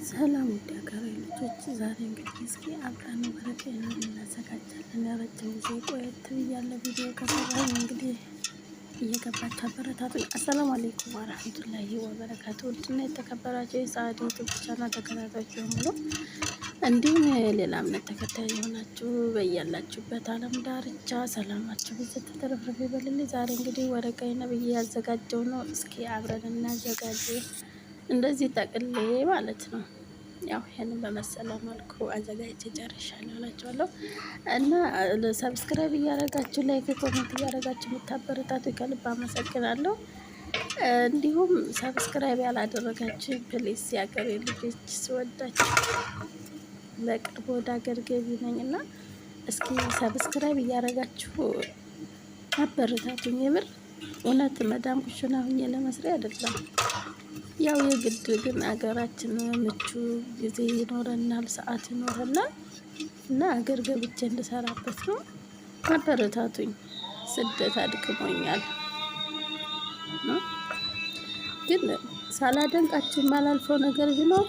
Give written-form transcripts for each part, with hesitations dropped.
ሰላም ውድ ሀገሬ ልጆች፣ ዛሬ እንግዲህ እስኪ አብረን ወረቀና እናዘጋጃለን። ረጅም ጊዜ ቆየት ብያለሁ ቪዲዮ ከሰራሁ እንግዲህ እየገባችሁ አበረታቱኝ። አሰላሙ አለይኩም ወራህመቱላሂ ወበረካቱ። ውድና የተከበራችሁ የሰዓድ ዩቱብ ቻናል ተከታታዮች በሙሉ እንዲሁም ሌላ እምነት ተከታይ የሆናችሁ በያላችሁበት ዓለም ዳርቻ ሰላማችሁ ብዙ ተተረፍረፍ ይበልልኝ። ዛሬ እንግዲህ ወረቀና ብዬ ያዘጋጀው ነው። እስኪ አብረን እናዘጋጅ። እንደዚህ ጠቅሌ ማለት ነው። ያው ይሄንን በመሰለ መልኩ አዘጋጅቼ ጨርሻለሁ እላችኋለሁ። እና ሰብስክራይብ እያደረጋችሁ ላይክ፣ ኮሜንት እያደረጋችሁ የምታበረታቱ ከልብ አመሰግናለሁ። እንዲሁም ሰብስክራይብ ያላደረጋችሁ ፕሊስ የአገሬ ልጆች ስወዳችሁ በቅርቡ ወደ አገር ገቢ ነኝ እና እስኪ ሰብስክራይብ እያደረጋችሁ አበረታቱኝ። የምር እውነት መዳም ኩሽና ሁኜ ለመስሪያ አይደለም። ያው የግድ ግን አገራችን ምቹ ጊዜ ይኖረናል፣ ሰዓት ይኖረናል እና አገር ገብቼ እንድሰራበት ነው። አበረታቱኝ። ስደት አድክሞኛል። ግን ሳላደንቃችሁ የማላልፈው ነገር ቢኖር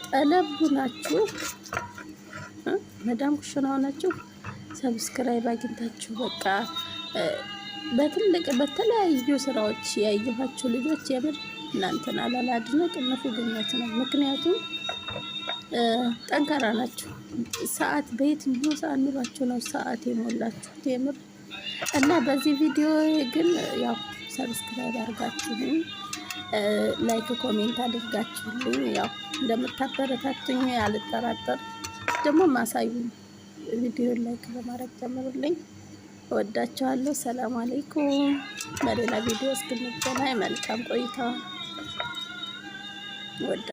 ጠለብ ናችሁ፣ መዳም ኩሽና ሆናችሁ ሰብስክራይብ አግኝታችሁ በቃ በተለያዩ ስራዎች ያየኋችሁ ልጆች የምር እናንተን አላላድነቅ ንፉግነት ነው። ምክንያቱም ጠንካራ ናችሁ። ሰዓት በየትኛው ሰዓት ኑሯችሁ ነው ሰዓት የሞላችሁት የምር። እና በዚህ ቪዲዮ ግን ያው ሰብስክራይብ አድርጋችሁኝ ላይክ ኮሜንት አድርጋችሁልኝ ያው እንደምታበረታቱኝ አልጠራጠር። ደግሞ ማሳዩኝ ቪዲዮ ላይክ በማድረግ ጀምሩልኝ። እወዳችኋለሁ። ሰላም አለይኩም። በሌላ ቪዲዮ እስክንገናኝ መልካም ቆይታ።